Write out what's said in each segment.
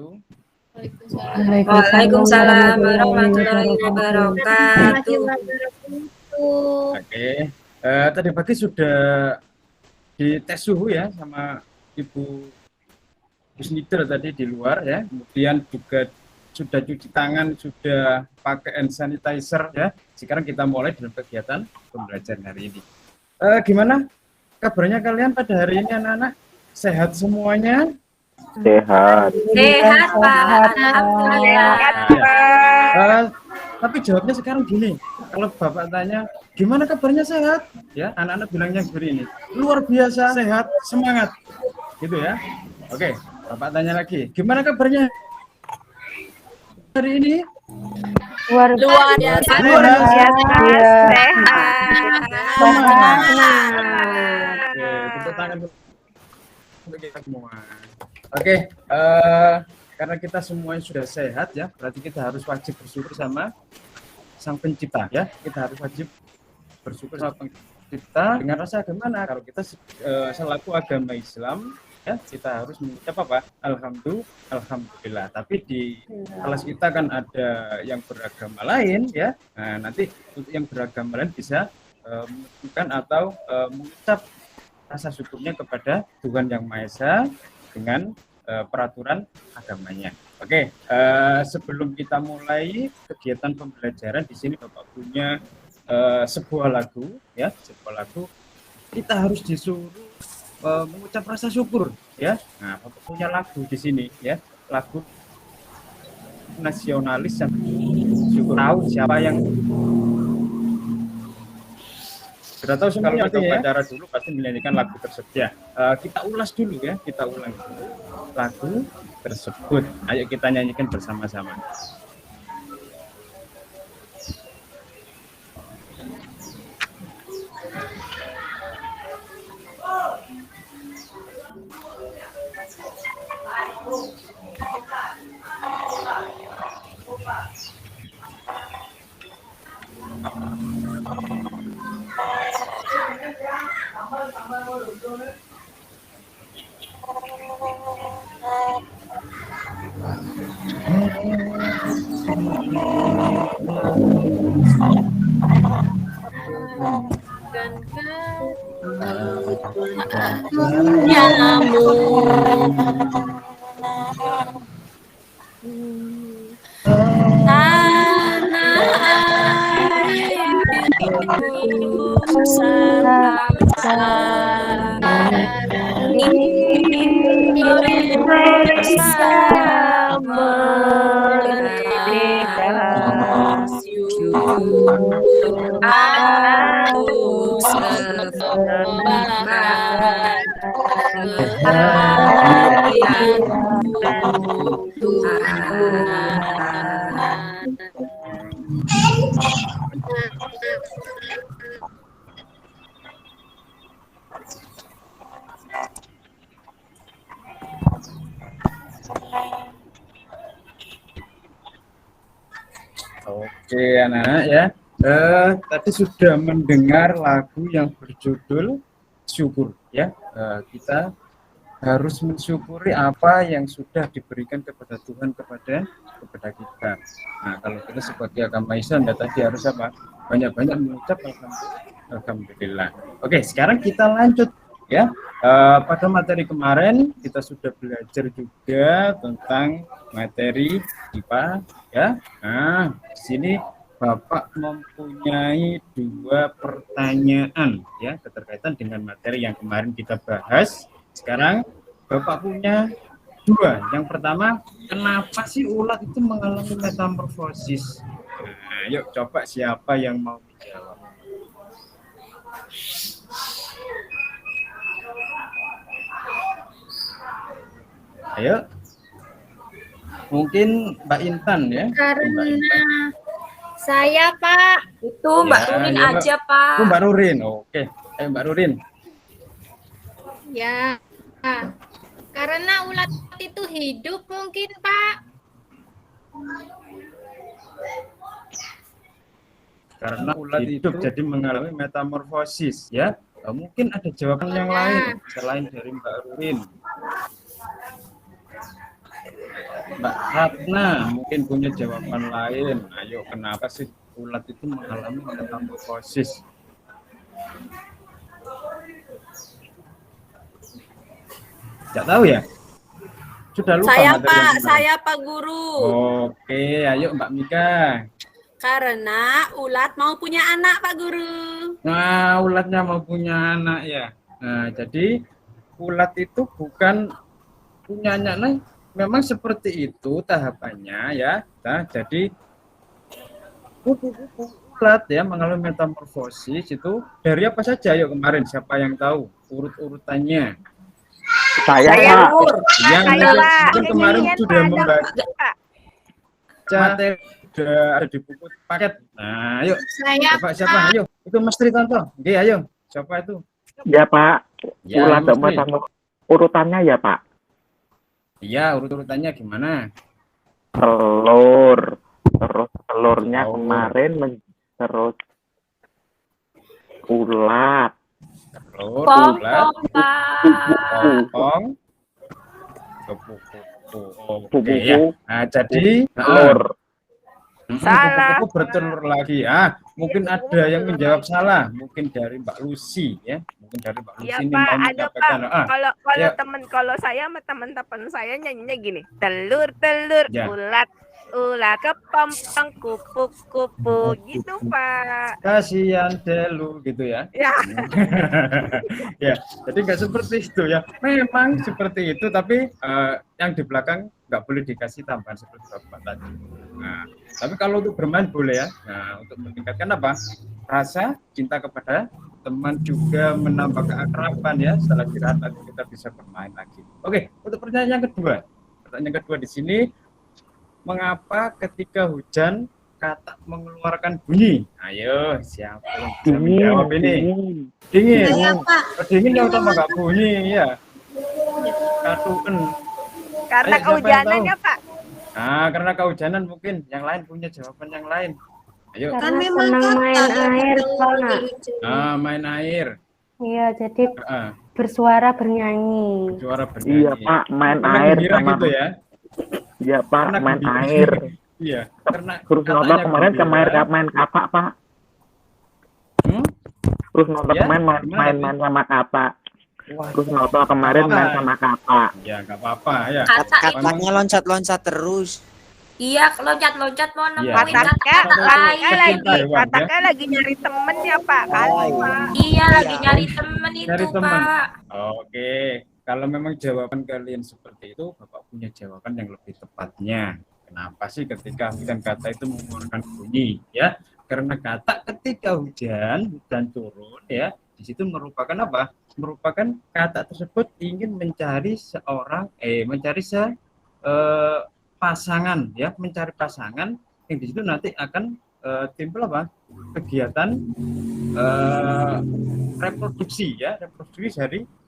wabarakatuh. Waalaikumsalam warahmatullahi wabarakatuh. Oke, tadi pagi sudah dites suhu ya sama Ibu Kusniter tadi di luar ya. Kemudian juga sudah cuci tangan, sudah pakai hand sanitizer ya. Sekarang kita mulai dalam kegiatan pembelajaran hari ini. Gimana kabarnya kalian pada hari ini anak-anak? Sehat semuanya? Sehat. Sehat, Pak. Alhamdulillah. Tapi jawabnya sekarang gini, kalau Bapak tanya, gimana kabarnya sehat? Ya, anak-anak bilangnya seperti ini, luar biasa, sehat, semangat. Gitu ya. Oke, Bapak tanya lagi, gimana kabarnya hari ini? Luar biasa. Luar biasa. Sehat. Oke, tepuk tangan untuk kita semua. Oke, karena kita semuanya sudah sehat ya, berarti kita harus wajib bersyukur sama Sang Pencipta ya. Kita harus wajib bersyukur sama Pencipta dengan rasa bagaimana? Kalau kita selaku agama Islam ya, kita harus mengucap apa? Alhamdulillah. Tapi di kelas kita kan ada yang beragama lain ya. Nah, nanti untuk yang beragama lain bisa menunjukkan atau mengucap rasa syukurnya kepada Tuhan Yang Maha Esa dengan peraturan agamanya. Oke, sebelum kita mulai kegiatan pembelajaran di sini Bapak punya sebuah lagu ya, sebuah lagu kita harus disuruh mengucap rasa syukur ya. Nah, Bapak punya lagu di sini ya, lagu nasionalis yang syukur. Tahu siapa yang sudah tahu semuanya atau upacara dulu pasti menyanyikan lagu tersebut ya. Kita ulas dulu ya, kita ulang lagu tersebut. Ayo kita nyanyikan bersama-sama. Oke anak-anak ya, tadi sudah mendengar lagu yang berjudul Syukur ya. Kita harus mensyukuri apa yang sudah diberikan kepada Tuhan kepada kita. Nah, kalau kita sebagai agama Islam ya tadi harus apa? Banyak-banyak mengucap alhamdulillah. Oke, sekarang kita lanjut ya. Pada materi kemarin kita sudah belajar juga tentang materi IPA ya. Nah, di sini Bapak mempunyai 2 pertanyaan ya keterkaitan dengan materi yang kemarin kita bahas. Sekarang Bapak punya 2. Yang pertama, kenapa sih ulat itu mengalami metamorfosis? Nah, yuk coba siapa yang mau menjawab? Ayo. Mungkin Mbak Intan ya. Karena Mbak Intan. saya, Pak. Itu Mbak Rurin ya, aja, Pak. Oh, Mbak Rurin. Oke. Mbak Rurin. Ya. Karena ulat itu hidup mungkin, Pak. Karena ulat hidup jadi mengalami metamorfosis ya. Mungkin ada jawaban yang lain selain dari Mbak Rurin. Mbak Ratna mungkin punya jawaban lain. Ayo, kenapa sih ulat itu mengalami metamorfosis? Tidak tahu ya? Sudah lupa Saya materi yang Pak, kemarin? saya Pak Guru. Oke, ayo Mbak Mika. Karena ulat mau punya anak Pak Guru. Nah, ulatnya mau punya anak ya. Nah, jadi ulat itu bukan punya anak. Nah, memang seperti itu tahapannya ya. Nah, jadi kupu-kupu ulat ya mengalami metamorfosis itu dari apa saja? Ayo kemarin siapa yang tahu urut-urutannya? Saya Saya Pak. Pur. Ya, Saya Pak. mungkin kemarin Ini sudah Pak, membaca Pak. materi sudah ada di buku paket. Nah, ayo Saya siapa? Ayo, itu Mas Tritonto. Oke, ayo. Siapa itu? Ya Pak. Ya, Ulat Mas Tri. urutannya ya Pak. Iya, urut-urutannya gimana? Telur. Terus telurnya Telur. kemarin terus ulat. Telur, Pom ulat, pom Pak. pompong, kupu-kupu. Oke Kupu-kupu. ya. Nah, jadi Telur. Salah. Kupu-kupu bertelur lagi. Mungkin ada yang menjawab salah. Mungkin dari Mbak Lucy ya. Mungkin dari Mbak Lucy Ya ini Pak, mau ada Pak. menyampaikan. Kalau saya sama teman-teman saya nyanyinya gini. Telur Ya. ulat kepompong kupu-kupu gitu Pak. Kasihan Delu gitu ya. Ya. Ya, jadi nggak seperti itu ya. Memang seperti itu, tapi yang di belakang nggak boleh dikasih tambahan seperti Bapak tadi. Nah, tapi kalau untuk bermain boleh ya. Nah, untuk meningkatkan apa? Rasa cinta kepada teman juga menambah keakraban ya. Setelah istirahat nanti kita bisa bermain lagi. Oke, untuk pertanyaan yang kedua. Pertanyaan kedua di sini, mengapa ketika hujan katak mengeluarkan bunyi? Ayo, siapa yang bisa menjawab ini? Dingin. Saya Pak. Dingin yang utama nggak bunyi ya. Katuen. Karena Ayo, siapa yang kehujanannya tahu? Pak. Nah, karena kehujanan mungkin yang lain punya jawaban yang lain. Ayo. Kan memang main air Pak. Main air. Iya, jadi Ah, bersuara bernyanyi. Suara bernyanyi. Iya Pak, main Karena air gembira sama gitu ya. Iya Pak, Karena main gembira. air. Iya, karena Terus nonton katanya kemarin gembira. main kapak Pak. Hmm? Terus nonton Ya, kemarin gimana, main sama kapak. Wah, Terus nonton kemarin Apa? main sama kapak. ya nggak apa-apa ya. Katak itu. Kataknya loncat-loncat terus. Iya, loncat-loncat mau Iya. nemuin Kataknya katak lain. Pecinta hewan, ya. kataknya lagi nyari temen ya Pak. Kali Pak. Iya, lagi nyari temen itu Nyari teman. Pak. Oke, kalau memang jawaban kalian seperti itu, Bapak punya jawaban yang lebih tepatnya. Kenapa sih ketika hujan kata itu mengeluarkan bunyi ya? Karena kata ketika hujan turun ya, di situ merupakan apa? Merupakan kata tersebut ingin mencari pasangan ya, mencari pasangan yang di situ nanti akan timbul apa? Kegiatan reproduksi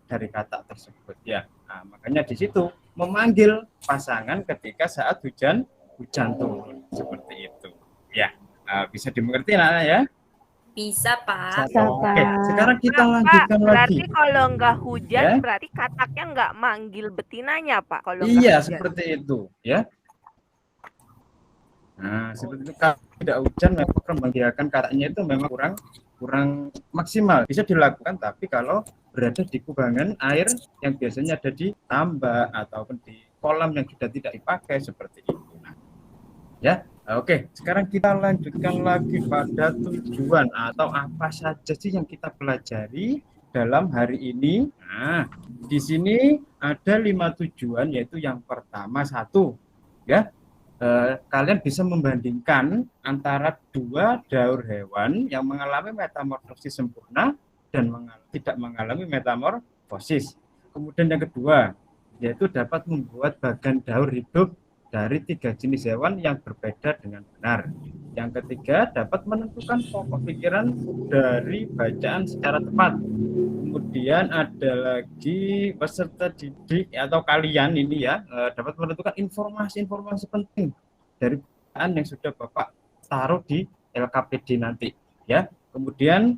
dari kata tersebut ya. Nah, makanya di situ memanggil pasangan ketika saat hujan turun seperti itu ya. Bisa dimengerti Nana ya. Bisa Pak. Bisa, Oke, Pak. sekarang kita lanjutkan lagi. Kalau nggak hujan Ya. berarti kataknya nggak manggil betinanya Pak. Kalau nggak Iya, hujan. seperti itu ya. Nah, seperti itu. Kalau tidak hujan memang pemanggilan katanya itu memang kurang maksimal. Bisa dilakukan, tapi kalau berada di kubangan air yang biasanya ada di tambak ataupun di kolam yang sudah tidak dipakai seperti itu. Nah, ya, oke. Sekarang kita lanjutkan lagi pada tujuan atau apa saja sih yang kita pelajari dalam hari ini. Nah, di sini ada 5 tujuan, yaitu yang pertama 1, ya. Kalian bisa membandingkan antara 2 daur hewan yang mengalami metamorfosis sempurna dan tidak mengalami metamorfosis. Kemudian yang kedua, yaitu dapat membuat bagan daur hidup dari 3 jenis hewan yang berbeda dengan benar. Yang ketiga, dapat menentukan pokok pikiran dari bacaan secara tepat. Kemudian ada lagi peserta didik atau kalian ini ya dapat menentukan informasi-informasi penting dari bacaan yang sudah Bapak taruh di LKPD nanti ya. Kemudian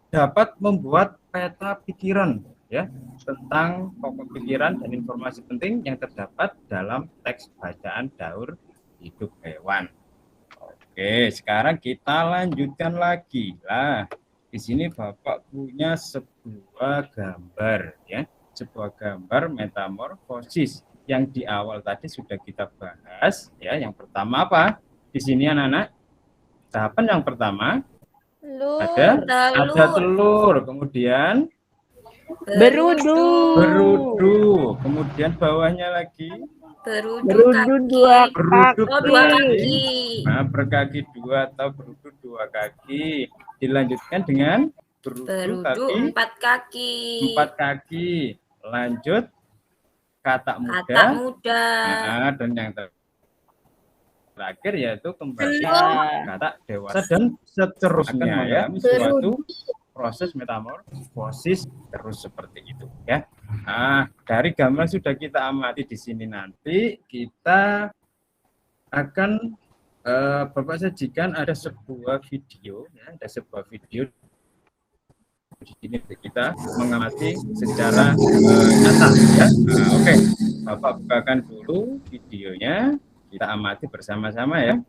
dapat membuat peta pikiran ya tentang pokok pikiran dan informasi penting yang terdapat dalam teks bacaan daur hidup hewan. Oke, sekarang kita lanjutkan lagi. Lah, di sini Bapak punya sebuah gambar ya, sebuah gambar metamorfosis yang di awal tadi sudah kita bahas ya. Yang pertama apa? Di sini anak-anak, tahapan yang pertama ada telur, kemudian berudu, kemudian bawahnya lagi Berudu dua kaki. Nah, berkaki dua atau berudu dua kaki. Dilanjutkan dengan berudu tapi empat kaki. Lanjut katak muda. Nah, dan yang terakhir yaitu kembali katak dewasa dan seterusnya ya. Suatu proses metamorfosis terus seperti itu ya. Nah, dari gambar sudah kita amati di sini, nanti kita akan Bapak sajikan ada sebuah video ya, ada sebuah video di sini kita mengamati secara nyata ya. Oke, Bapak bukakan dulu videonya, kita amati bersama-sama ya.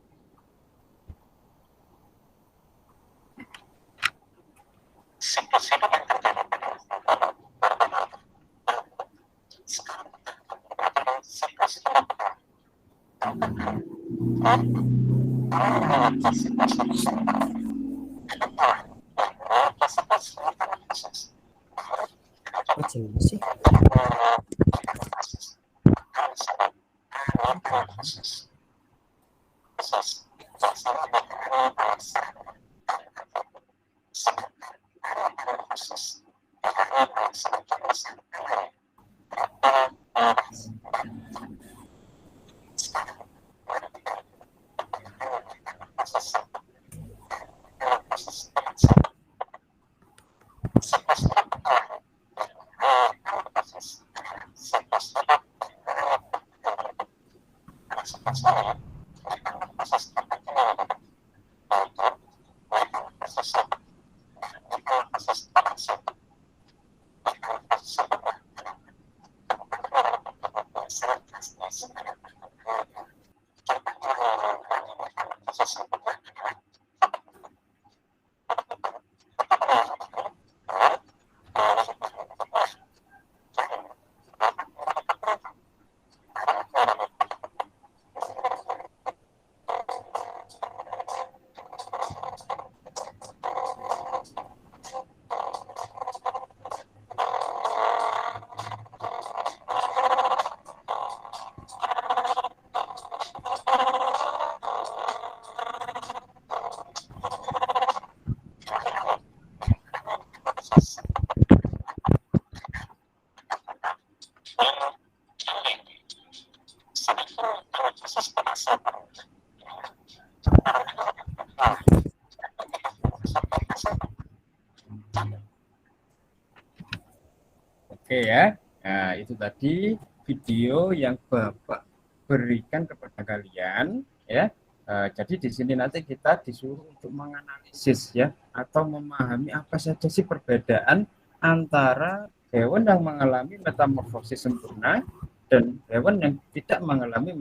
Oke ya, nah itu tadi video yang Bapak berikan kepada kalian ya. Jadi di sini nanti kita disuruh untuk menganalisis ya, atau memahami apa saja sih perbedaan antara hewan yang mengalami metamorfosis sempurna dan hewan yang tidak mengalami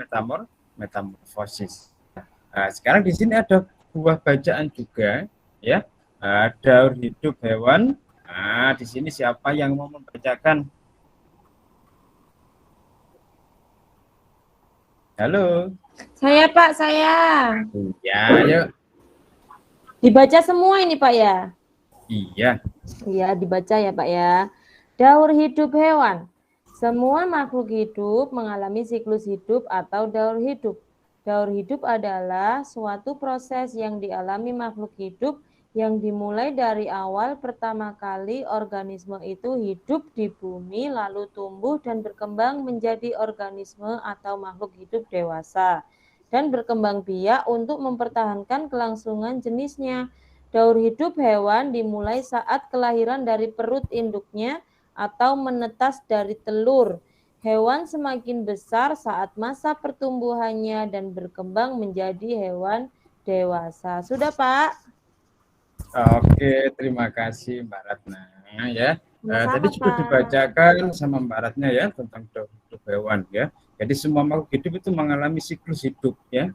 metamorfosis. Nah, sekarang di sini ada buah bacaan juga ya, daur hidup hewan. Nah, di sini siapa yang mau membacakan? Halo. Saya Pak, saya. Ya, yuk. Dibaca semua ini Pak ya? Iya. Iya, dibaca ya Pak ya. Daur hidup hewan. Semua makhluk hidup mengalami siklus hidup atau daur hidup. Daur hidup adalah suatu proses yang dialami makhluk hidup yang dimulai dari awal pertama kali organisme itu hidup di bumi, lalu tumbuh dan berkembang menjadi organisme atau makhluk hidup dewasa dan berkembang biak untuk mempertahankan kelangsungan jenisnya. Daur hidup hewan dimulai saat kelahiran dari perut induknya atau menetas dari telur. Hewan semakin besar saat masa pertumbuhannya dan berkembang menjadi hewan dewasa. Sudah Pak? Oke, terima kasih Mbak Ratna ya. Tadi sudah Pak. dibacakan sama Mbak Ratna ya tentang daur hidup hewan ya. Jadi semua makhluk hidup itu mengalami siklus hidup ya.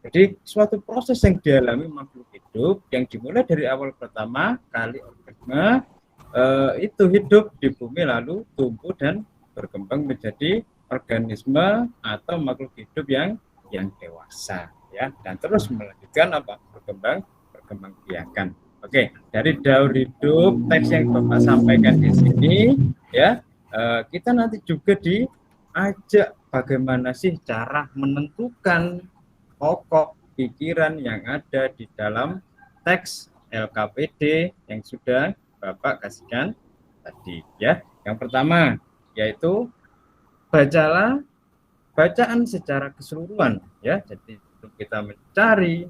Jadi suatu proses yang dialami makhluk hidup yang dimulai dari awal pertama kali organisme itu hidup di bumi lalu tumbuh dan berkembang menjadi organisme atau makhluk hidup yang dewasa ya, dan terus melanjutkan berkembang biakan. Oke, dari daur hidup teks yang Bapak sampaikan di sini ya, kita nanti juga diajak bagaimana sih cara menentukan pokok pikiran yang ada di dalam teks LKPD yang sudah Bapak kasihkan tadi ya. Yang pertama yaitu bacalah bacaan secara keseluruhan ya. Jadi kita mencari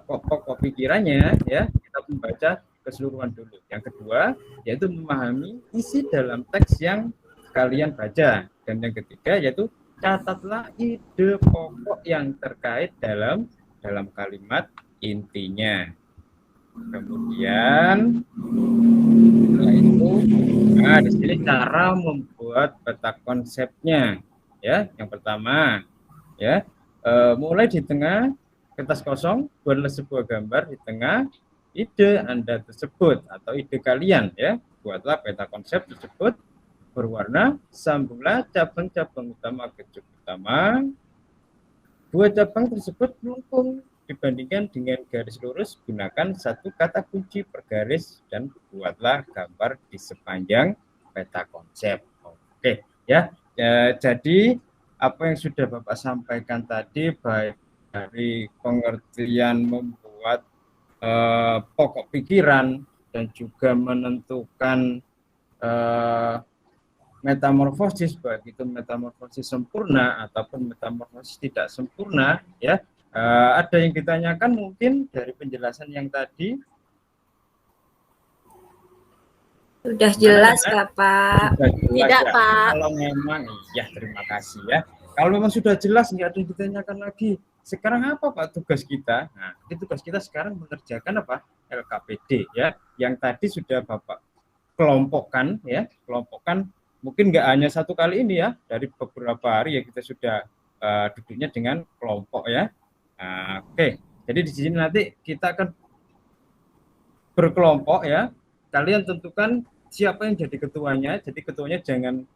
pokok pikirannya ya, kita membaca keseluruhan dulu. Yang kedua yaitu memahami isi dalam teks yang kalian baca, dan yang ketiga yaitu catatlah ide pokok yang terkait dalam kalimat intinya. Kemudian setelah itu, di sini cara membuat peta konsepnya ya. Yang pertama ya, mulai di tengah kertas kosong, buatlah sebuah gambar di tengah ide Anda tersebut atau ide kalian ya. Buatlah peta konsep tersebut berwarna, sambunglah cabang-cabang utama ke cabang utama. Dua cabang tersebut melengkung dibandingkan dengan garis lurus, gunakan satu kata kunci per garis dan buatlah gambar di sepanjang peta konsep. Oke ya, jadi apa yang sudah Bapak sampaikan tadi, baik dari pengertian membuat pokok pikiran dan juga menentukan metamorfosis, baik itu metamorfosis sempurna ataupun metamorfosis tidak sempurna ya. Ada yang ditanyakan mungkin dari penjelasan yang tadi? Sudah jelas Bapak. Sudah jelas, Tidak ya? Pak. Kalau memang ya terima kasih ya. Kalau memang sudah jelas, nggak ada yang ditanyakan lagi. Sekarang apa Pak tugas kita? Nah, tugas kita sekarang mengerjakan apa? LKPD ya. Yang tadi sudah Bapak kelompokkan ya, mungkin nggak hanya satu kali ini ya, dari beberapa hari ya kita sudah duduknya dengan kelompok ya. Oke, jadi di sini nanti kita akan berkelompok ya. Kalian tentukan siapa yang jadi ketuanya. Jadi ketuanya jangan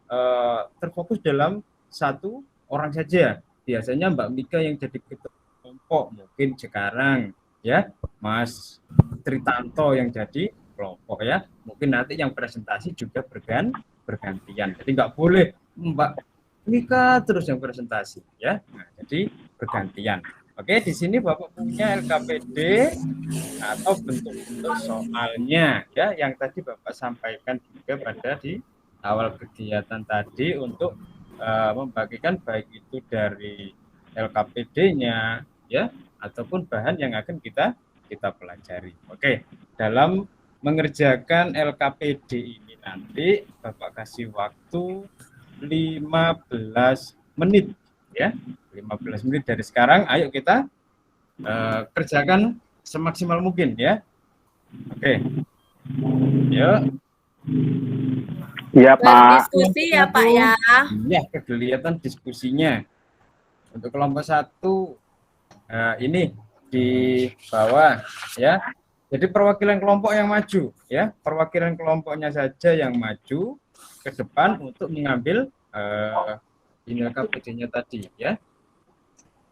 terfokus dalam satu orang saja. Biasanya Mbak Mika yang jadi ketua kelompok, mungkin sekarang ya Mas Tritanto yang jadi kelompok ya. Mungkin nanti yang presentasi juga bergantian. Jadi nggak boleh Mbak Mika terus yang presentasi ya. Nah, jadi bergantian. Oke, di sini Bapak punya LKPD atau bentuk-bentuk soalnya ya, yang tadi Bapak sampaikan juga pada di awal kegiatan tadi untuk membagikan baik itu dari LKPD-nya ya ataupun bahan yang akan kita pelajari. Oke, dalam mengerjakan LKPD ini nanti Bapak kasih waktu 15 menit ya. 15 menit dari sekarang, ayo kita kerjakan semaksimal mungkin ya. Oke. Yuk. Iya Pak. Berdiskusi ya Pak ya. Ya, kelihatan diskusinya. Untuk kelompok 1 ini di bawah ya. Jadi perwakilan kelompok yang maju ya, perwakilan kelompoknya saja yang maju ke depan untuk mengambil ini LKPD-nya tadi ya.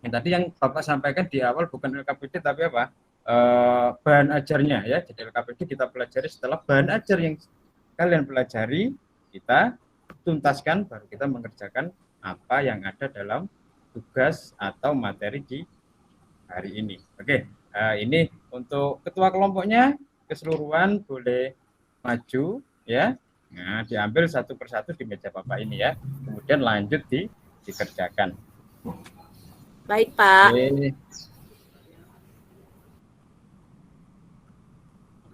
Yang tadi yang Bapak sampaikan di awal bukan LKPD tapi apa? Bahan ajarnya ya. Jadi LKPD kita pelajari setelah bahan ajar yang kalian pelajari, kita tuntaskan baru kita mengerjakan apa yang ada dalam tugas atau materi di hari ini. Oke, ini untuk ketua kelompoknya keseluruhan boleh maju ya. Nah, diambil satu persatu di meja Bapak ini ya. Kemudian lanjut dikerjakan. Baik Pak.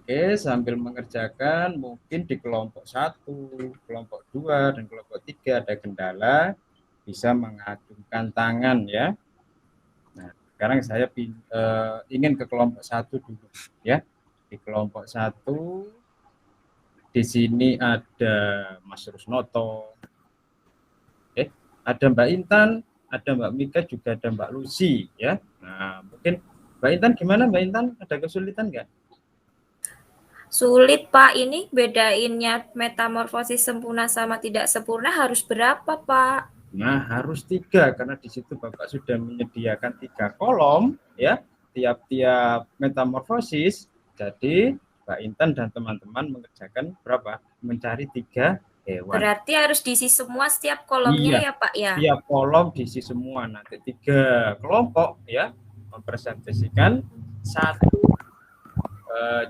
Oke, sambil mengerjakan mungkin di kelompok 1, kelompok 2, dan kelompok 3 ada kendala, bisa mengacungkan tangan ya. Nah, sekarang saya ingin ke kelompok 1 dulu ya. Di kelompok 1 Di sini ada Mas Rusnoto, ada Mbak Intan, ada Mbak Mika, juga ada Mbak Lucy ya. Nah, mungkin Mbak Intan gimana Mbak Intan? Ada kesulitan nggak? Sulit Pak, ini bedainnya metamorfosis sempurna sama tidak sempurna harus berapa Pak? Nah, harus 3 karena di situ Bapak sudah menyediakan 3 kolom ya, tiap-tiap metamorfosis. Jadi Mbak Intan dan teman-teman mengerjakan berapa? Mencari 3 hewan. Berarti harus diisi semua setiap kolomnya Iya, ya Pak ya? Tiap kolom diisi semua. Nanti 3 kelompok ya mempresentasikan satu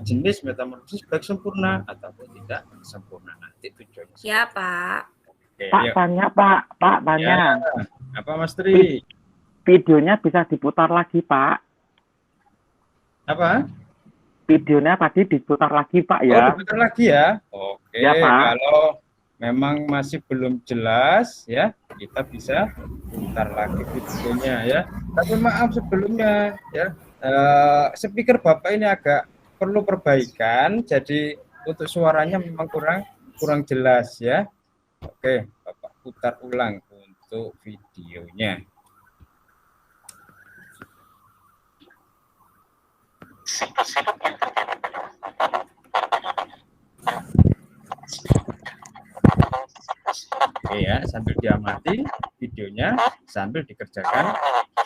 jenis metamorfosis baik sempurna ataupun tidak sempurna. Nanti tujuannya. Ya Pak. Oke, Pak, yuk. tanya Pak, Ya, apa Mas Tri? Videonya bisa diputar lagi Pak. Apa? Videonya tadi diputar lagi Pak Oh, ya. diputar lagi ya. Oke, Ya, Pak. kalau memang masih belum jelas ya, kita bisa putar lagi videonya ya. Tapi maaf sebelumnya ya, speaker Bapak ini agak perlu perbaikan, jadi untuk suaranya memang kurang jelas ya. Oke, Bapak putar ulang untuk videonya. Oke ya, sambil diamati videonya, sambil dikerjakan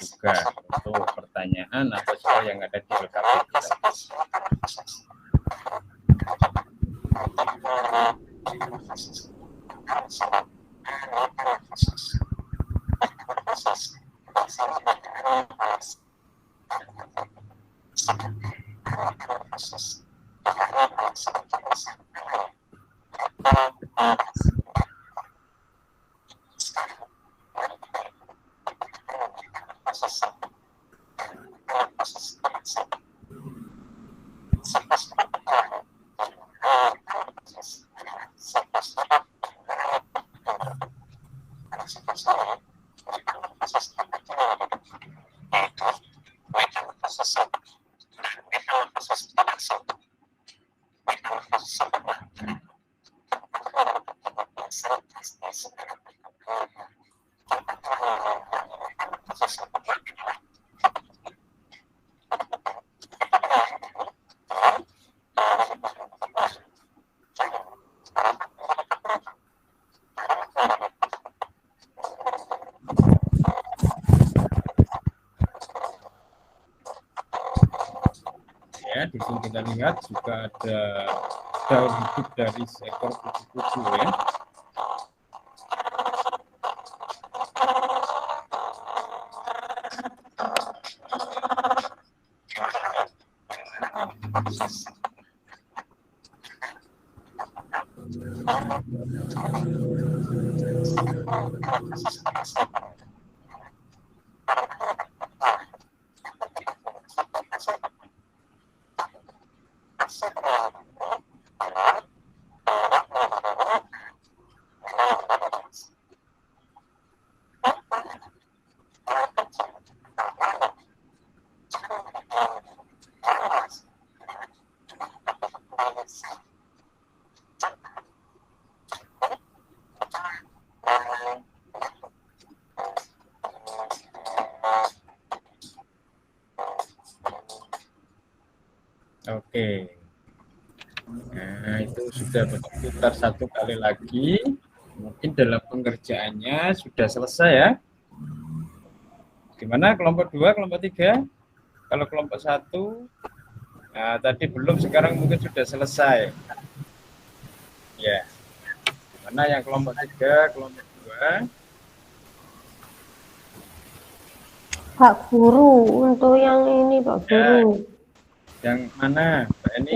juga untuk pertanyaan atau soal yang ada di LKP kita. Ya, di sini kita lihat juga ada daun hidup dari seekor kupu-kupu ya. Oke. Nah, itu sudah berputar 1 kali lagi. Mungkin dalam pengerjaannya sudah selesai ya. Gimana kelompok 2, kelompok 3? Kalau kelompok 1, nah, tadi belum, sekarang mungkin sudah selesai. Ya. Mana yang kelompok 3, kelompok 2? Pak Guru, untuk yang ini Pak Guru. Yang mana, Mbak Eni?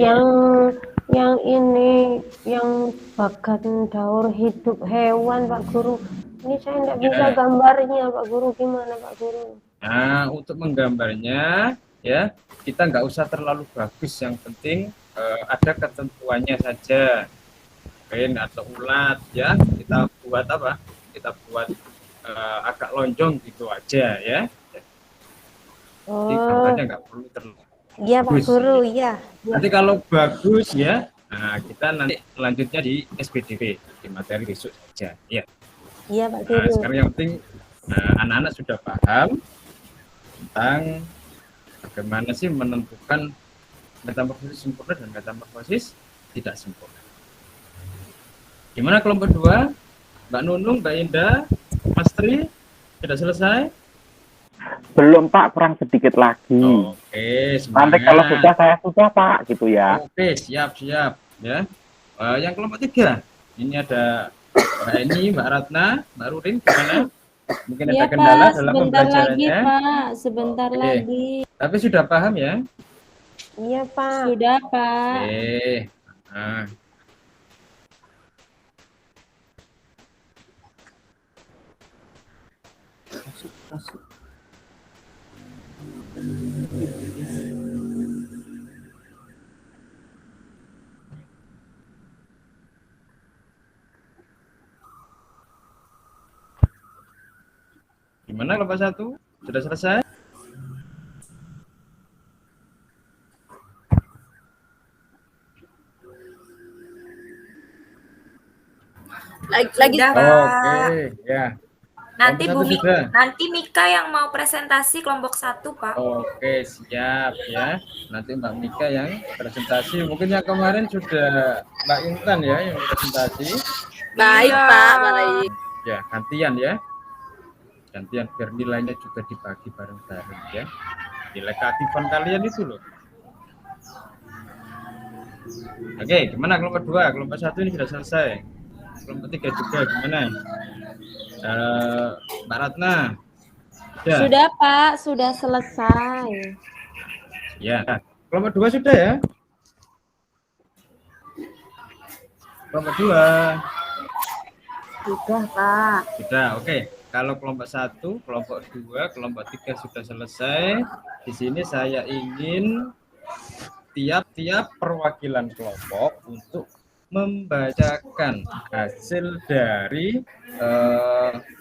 Yang ini, yang bagian daur hidup hewan Pak Guru. Ini saya tidak bisa gambarnya Pak Guru, gimana Pak Guru? Nah, untuk menggambarnya ya, kita nggak usah terlalu bagus, yang penting ada ketentuannya saja. Kain atau ulat ya, kita buat apa? Kita buat agak lonjong gitu aja ya. Jadi gambarnya nggak perlu terlalu Iya Pak bagus. Guru, iya. Nanti kalau bagus ya, Nah, kita nanti lanjutnya di SPDP, di materi besok saja. Ya. Iya Pak Nah, Guru. sekarang yang penting anak-anak sudah paham tentang bagaimana sih menentukan metamorfosis sempurna dan metamorfosis tidak sempurna. Gimana kelompok 2? Mbak Nunung, Mbak Indah, Mas Tri, sudah selesai? Belum Pak, kurang sedikit lagi. Oke, Nanti semangat. kalau sudah saya sudah Pak, gitu ya. Oke, siap ya. Yang kelompok 3, ini ada Mbak Eni, Mbak Ratna, Mbak Rurin, gimana? Mungkin Iya ada kendala Pak, dalam sebentar lagi pembelajarannya. Pak, sebentar Oke. lagi. Tapi sudah paham ya? Iya Pak. Sudah Pak. Oke. Nah, gimana kelompok 1? Sudah selesai? Lagi Sudah, Oke, Pak. ya. Nanti Kelompok Bu 1 sudah. nanti Mika yang mau presentasi kelompok 1, Pak. Oke, siap ya. Nanti Mbak Mika yang presentasi. Mungkin yang kemarin sudah Mbak Intan ya yang presentasi. baik Iya. Pak, baik. Ya, gantian ya. Gantian biar nilainya juga dibagi bareng-bareng ya. Nilai keaktifan kalian itu loh. Oke, gimana kelompok 2? Kelompok 1 ini sudah selesai. Kelompok 3 juga gimana? Mbak Ratna. Sudah Pak, sudah selesai. Ya. Kelompok 2 sudah ya? Kelompok 2. Sudah Pak. Sudah, oke. Kalau kelompok 1, kelompok 2, kelompok 3 sudah selesai. Di sini saya ingin tiap-tiap perwakilan kelompok untuk membacakan hasil dari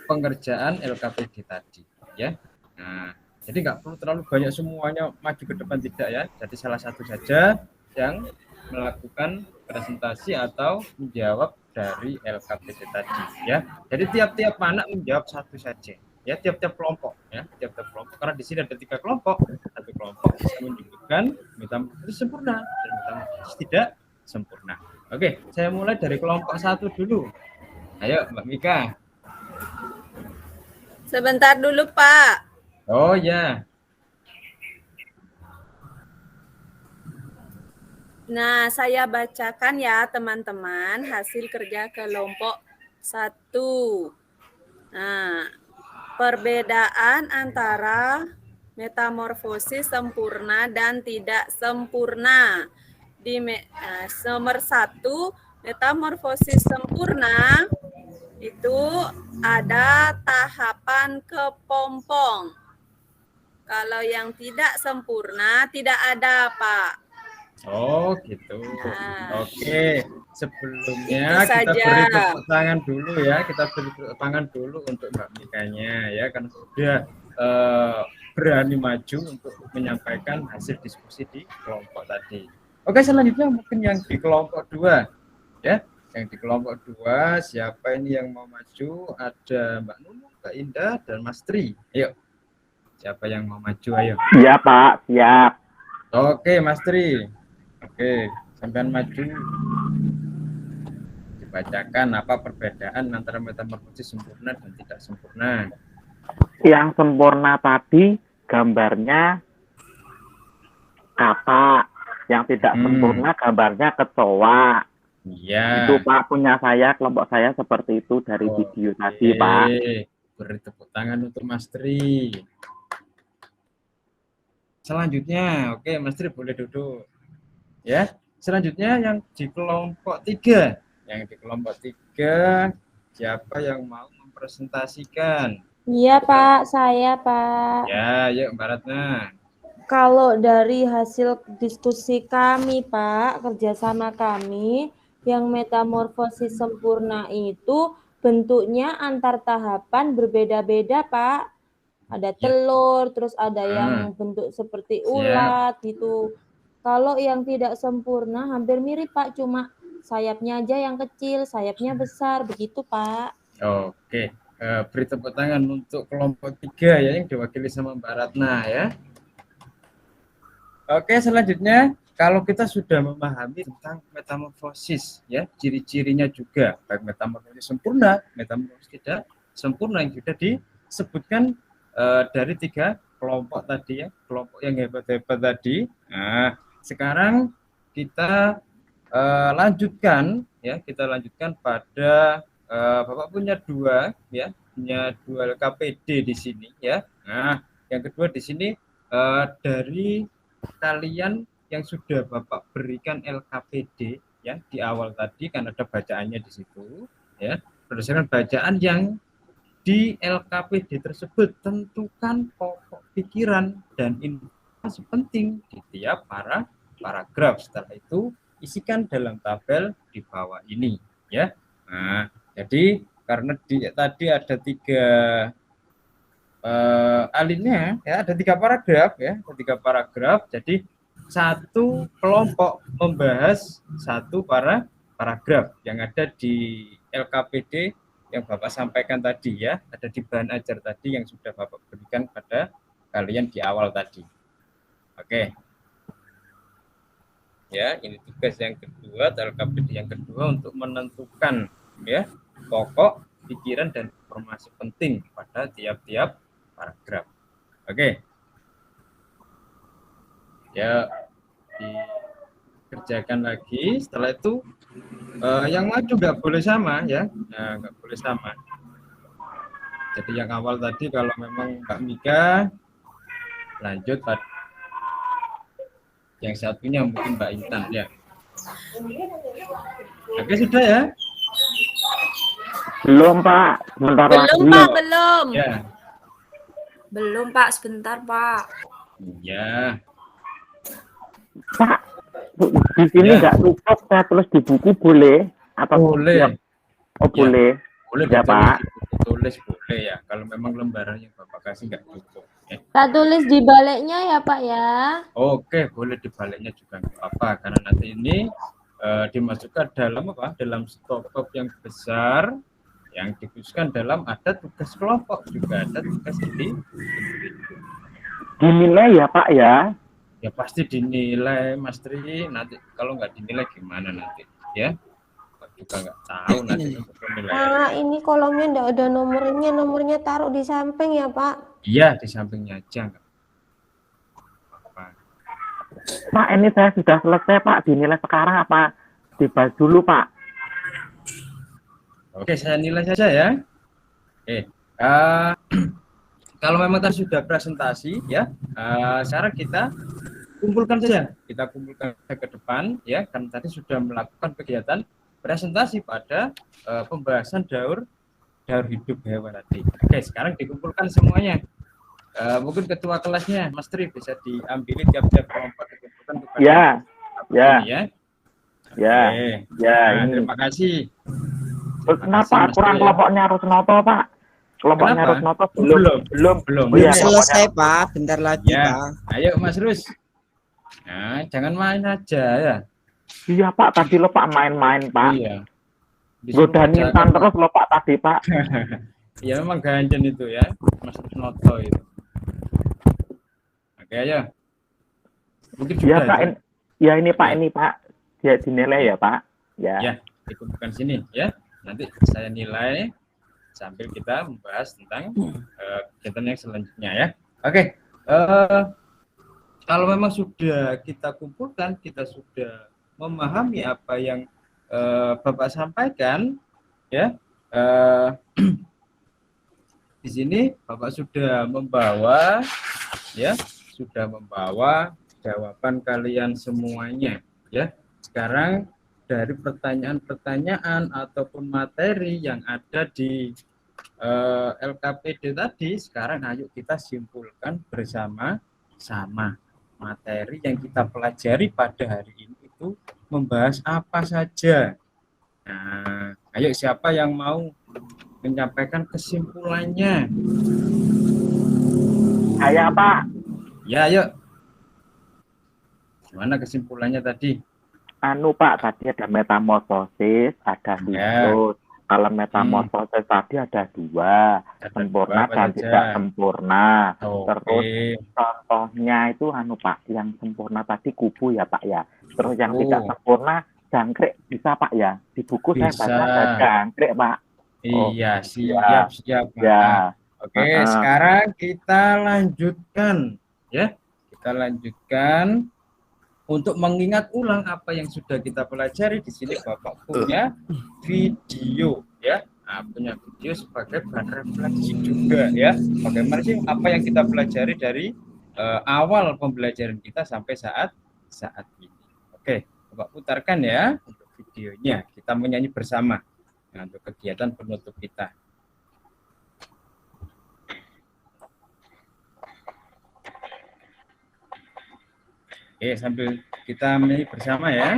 pengerjaan LKPD tadi, ya. Nah, jadi nggak perlu terlalu banyak semuanya maju ke depan, tidak ya. Jadi salah satu saja yang melakukan presentasi atau menjawab dari LKPD tadi, ya. Jadi tiap-tiap anak menjawab satu saja, ya, tiap-tiap kelompok, ya, tiap-tiap kelompok. Karena di sini ada 3 kelompok, satu kelompok bisa menyebutkan metamorfosis sempurna dan metamorfosis tidak sempurna. Oke, saya mulai dari kelompok 1 dulu. Ayo, Mbak Mika. Sebentar dulu Pak. Oh ya, Nah, saya bacakan ya teman-teman hasil kerja kelompok 1. Nah, perbedaan antara metamorfosis sempurna dan tidak sempurna. Nomor 1, metamorfosis sempurna itu ada tahapan kepompong. Kalau yang tidak sempurna tidak ada, Pak. oh gitu. Nah. Oke, sebelumnya Itu kita saja. beri tepuk tangan dulu ya. Kita beri tepuk tangan dulu untuk Mbak Mikanya ya, karena sudah berani maju untuk menyampaikan hasil diskusi di kelompok tadi. Oke, selanjutnya mungkin yang di kelompok 2 ya. Yang di kelompok 2 siapa ini yang mau maju? Ada Mbak Nunung, Mbak Indah, dan Mas Tri. Ayo. Siapa yang mau maju? Ayo. Iya Pak, siap. Oke, Mas Tri. Oke, sampean maju. Dibacakan apa perbedaan antara metamorfosis sempurna dan tidak sempurna. Yang sempurna tadi gambarnya kapak. Yang tidak sempurna gambarnya kecoa. Iya. Itu Pak punya saya, kelompok saya seperti itu dari video tadi Pak. Beri tepuk tangan untuk Mas Tri. Selanjutnya, oke Mas Tri boleh duduk. Ya, selanjutnya yang di kelompok 3. Yang di kelompok 3, siapa yang mau mempresentasikan? Iya Pak, saya Pak. Ya, yuk Mbak Ratna. Kalau dari hasil diskusi kami Pak, kerjasama kami, yang metamorfosis sempurna itu bentuknya antar tahapan berbeda-beda Pak. Ada telur, terus ada yang bentuk seperti ulat gitu. Kalau yang tidak sempurna hampir mirip Pak, cuma sayapnya aja yang kecil, sayapnya besar, begitu Pak. Oke, beri tepuk tangan untuk kelompok 3 ya yang diwakili sama Mbak Ratna ya. Oke, selanjutnya kalau kita sudah memahami tentang metamorfosis ya, ciri-cirinya juga baik metamorfosis sempurna, metamorfosis tidak sempurna yang sudah disebutkan dari 3 kelompok tadi ya, kelompok yang hebat-hebat tadi. Nah, sekarang kita lanjutkan ya, kita lanjutkan pada Bapak punya 2 ya, punya 2 LKPD di sini ya. Nah, yang kedua di sini dari kalian yang sudah Bapak berikan LKPD ya di awal tadi kan ada bacaannya di situ ya. Berdasarkan bacaan yang di LKPD tersebut tentukan pokok pikiran dan informasi penting di tiap paragraf. Setelah itu isikan dalam tabel di bawah ini ya. Nah, jadi karena tadi ada 3 alinea ya, ada 3 paragraf ya, ada 3 paragraf. Jadi satu kelompok membahas 1 paragraf yang ada di LKPD yang Bapak sampaikan tadi ya, ada di bahan ajar tadi yang sudah Bapak berikan pada kalian di awal tadi. Oke. Ya, ini tugas yang kedua, LKPD yang kedua untuk menentukan ya pokok pikiran dan informasi penting pada tiap-tiap paragraf. Oke. Ya, dikerjakan lagi. Setelah itu yang maju nggak boleh sama ya, nggak boleh sama. Jadi yang awal tadi kalau memang Mbak Mika lanjut pada yang satunya mungkin Mbak Intan ya. Oke, sudah ya? Belum Pak, sebentar Belum lagi. Pak, belum. Ya. Belum Pak, sebentar Pak. Ya. Pak, di sini Ya. nggak cukup saya tulis di buku boleh? Atau Boleh. Oh Ya. boleh. Boleh Ya, ditulis Pak. di buku tulis boleh ya. Kalau memang lembaran yang Bapak kasih nggak cukup. Tak tulis di baliknya ya Pak ya. Oke, boleh dibaliknya juga nggak apa-apa karena nanti ini dimasukkan dalam apa? Dalam stop yang besar yang dikhususkan dalam ada tugas kelompok juga ada tugas individu. Dinilai ya Pak ya. Ya pasti dinilai Mas Tri. Nanti kalau nggak dinilai gimana nanti ya? Juga nggak tahu nanti untuk penilaian. Ini kolomnya enggak ada nomornya taruh di samping ya Pak. Iya, di sampingnya aja nggak apa-apa. Pak ini saya sudah selesai Pak. Dinilai sekarang apa dibahas dulu Pak? Oke, saya nilai saja ya. Kalau memang tadi sudah presentasi ya, sekarang kita kumpulkan saja. Kita kumpulkan ke depan ya, karena tadi sudah melakukan kegiatan presentasi pada pembahasan daur hidup hewan tadi. Oke, sekarang dikumpulkan semuanya. Mungkin ketua kelasnya Mas Tri bisa diambil tiap-tiap kelompok dikumpulkan kepada Ya. Ya. ini ya. Ya. Oke. Ya, Nah, ini. terima kasih. Kenapa Mas kurang Tri, ya. kelompoknya Rusnoto Pak? Kelompoknya Kenapa? Rusnoto Belum. Oh, iya, Belum selesai Pak, bentar lagi Ya. Pak. Ayo Mas Rus. Nah, jangan main aja ya. Iya Pak, tadi lo Pak main-main Pak. Iya. Disuruh Godain kerjakan. Intan terus lo Pak tadi Pak. Ya memang ganjen itu ya, Mas Noto itu. Oke ayo. Mungkin Iya sudah Pak, ya? ya ini Pak, ini Pak. Dia dinilai ya Pak. Ya. Ya, dikumpulkan sini ya. Nanti saya nilai sambil kita membahas tentang kegiatan yang selanjutnya ya. Oke. Kalau memang sudah kita kumpulkan, kita sudah memahami apa yang Bapak sampaikan ya. Di sini Bapak sudah membawa jawaban kalian semuanya ya. Sekarang dari pertanyaan-pertanyaan ataupun materi yang ada di LKPD tadi, sekarang ayo kita simpulkan bersama-sama. Materi yang kita pelajari pada hari ini itu membahas apa saja. Nah, ayo siapa yang mau menyampaikan kesimpulannya? Saya Pak. Ya, ayo. Gimana kesimpulannya tadi? Anu Pak, tadi ada metamorfosis, ada siklus. Kalau metamorfosis tadi ada dua, Ada sempurna dua, dan apa tidak saja? sempurna. Terus Oke. contohnya itu anu Pak, yang sempurna tadi kubu ya Pak ya. Terus yang Kubu. tidak sempurna jangkrik bisa Pak ya. Di buku saya Bisa. baca ada jangkrik Pak. Oh, Iya, siap. ya. Oke, sekarang kita lanjutkan ya. Kita lanjutkan untuk mengingat ulang apa yang sudah kita pelajari. Di sini Bapak punya video ya. Nah, punya video sebagai bahan refleksi juga ya. Bagaimana sih apa yang kita pelajari dari awal pembelajaran kita sampai saat ini. Oke, Bapak putarkan ya untuk videonya. Kita menyanyi bersama. Nah, untuk kegiatan penutup kita. Oke, sambil kita menyanyi bersama ya.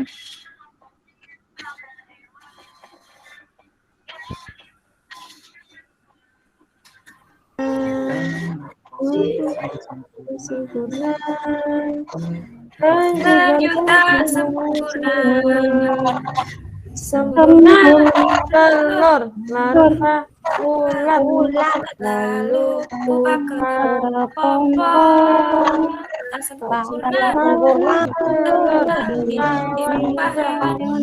Ternyata sempurna. Sempurna telur larva ulat lalu pupa kepompong sempurna telur limpah hewan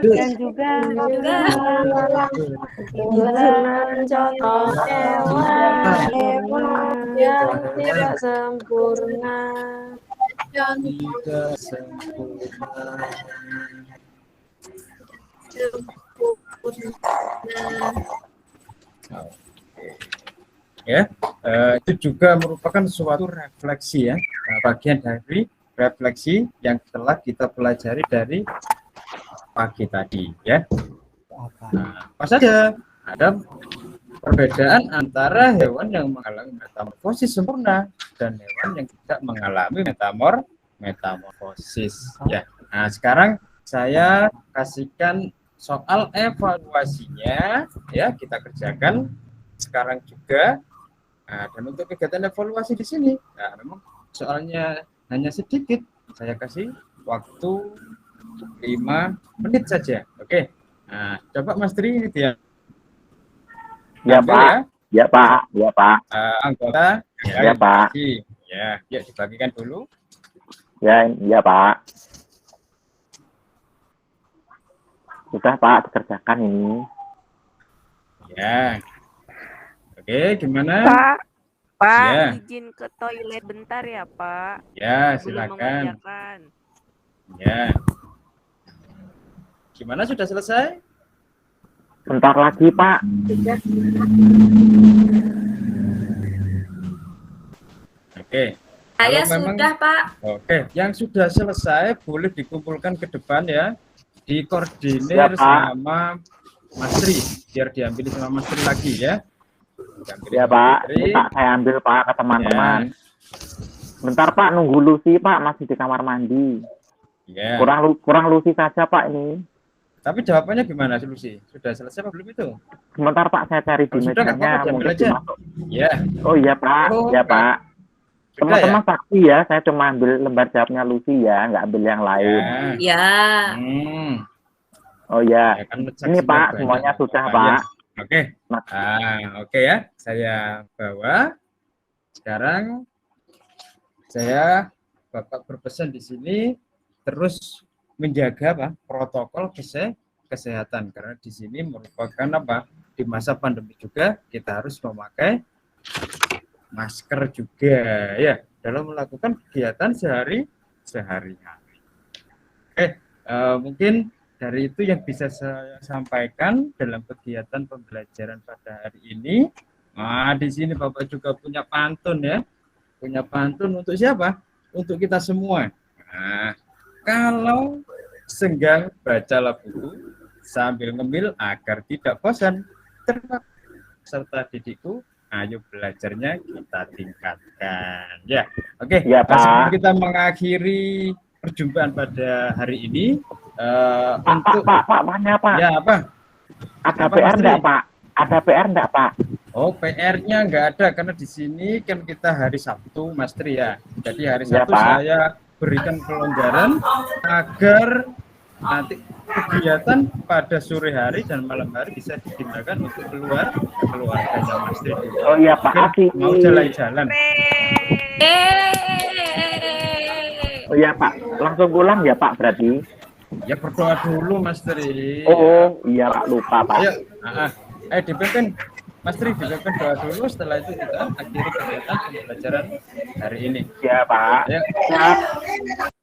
dan juga contoh hewan yang tidak sempurna. Tidak sempurna. Ya, itu juga merupakan suatu refleksi ya, bagian dari refleksi yang telah kita pelajari dari pagi tadi ya. Nah, apa saja ada perbedaan antara hewan yang mengalami metamorfosis sempurna dan hewan yang tidak mengalami metamorfosis ya. Nah, sekarang saya kasihkan soal evaluasinya ya, kita kerjakan sekarang juga. Nah, dan untuk kegiatan evaluasi di sini, nah memang soalnya hanya sedikit, saya kasih waktu 5 menit saja. Oke. Nah, coba Mas Tri ini dia. Ya Pak, ya Pak, ya Pak. Anggota. Ya Pak. Ya, yuk dibagikan dulu. Ya Pak. Sudah Pak, dikerjakan ini. Ya. Oke, gimana? Pak, Ya. izin ke toilet bentar ya Pak. Ya, Belum silakan. mengerjakan. Ya. Gimana, sudah selesai? Bentar lagi Pak. Oke. Saya Kalau memang- sudah, Pak. Oke, yang sudah selesai boleh dikumpulkan ke depan ya. Dikoordinir Ya, Pak. sama Mas Tri, biar diambil sama Mas Tri lagi ya. Diambil Ya sama Pak, Mas Tri. ini Pak saya ambil Pak ke teman-teman. Bentar Pak, nunggu Lucy Pak, masih di kamar mandi. Ya. Kurang Lucy saja Pak ini. Tapi jawabannya gimana sih, Lucy? Sudah selesai apa belum itu? Sebentar Pak, saya cari di Kalau sudah, nggak mejanya. apa-apa, diambil Mungkin aja. dimasuk. Ya. Oh iya Pak, Oh, ya Pak. Pak. Sudah Teman-teman ya? saksi ya, saya cuma ambil lembar jawabnya Lucy ya, nggak ambil yang lain. Ya. Ya. Oh ya, Ya, kan ini saksinya Pak, banyak. semuanya sudah Ya. Pak. Oke. Nah. Oke ya. Saya bawa. Sekarang saya Bapak berpesan di sini terus menjaga apa? Protokol kesehatan, karena di sini merupakan apa? Di masa pandemi juga kita harus memakai masker juga ya dalam melakukan kegiatan sehari-hari. Oke, mungkin dari itu yang bisa saya sampaikan dalam kegiatan pembelajaran pada hari ini. Nah, di sini Bapak juga punya pantun ya. Punya pantun untuk siapa? Untuk kita semua. Nah, kalau senggang bacalah buku sambil ngemil agar tidak bosan. serta didikku, ayo belajarnya kita tingkatkan. Ya, oke. Ya, Pak. Sebelum kita mengakhiri perjumpaan pada hari ini, Pak, mana Pak? Ya, apa? Ada Apa, PR Mas enggak Tri? Pak? Ada PR enggak Pak? Oh, PR-nya nggak ada karena di sini kan kita hari Sabtu, Mas Tri ya. Jadi hari Ya, Sabtu Pak. saya berikan kelonggaran agar nanti kegiatan pada sore hari dan malam hari bisa digunakan untuk keluarganya Mas Tri. Oh iya Pak, Mungkin Aki. mau jalan-jalan. Oh iya Pak, langsung pulang ya Pak berarti? Ya berdoa dulu Mas Tri. Oh iya Pak, lupa Pak. Ayo, dipimpin Mas Tri, dipimpin doa dulu. Setelah itu kita akhiri kegiatan pembelajaran hari ini. Ya Pak. Ya. Siap.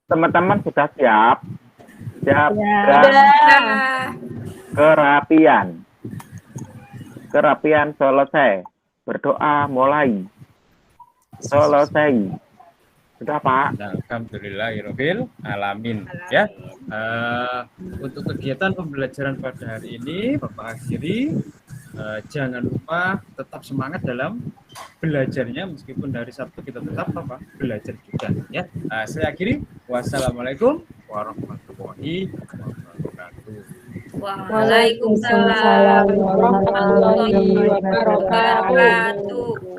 Teman-teman sudah siap? Siap. Kerapian. Kerapian selesai. Berdoa mulai. Selesai. Sudah Pak. Nah, alhamdulillahirabbil alamin. Ya. Untuk kegiatan pembelajaran pada hari ini Bapak akhiri. Jangan lupa tetap semangat dalam belajarnya meskipun hari Sabtu kita tetap belajar juga ya. Saya akhiri. Wassalamualaikum warahmatullahi wabarakatuh. Waalaikumsalam warahmatullahi wabarakatuh.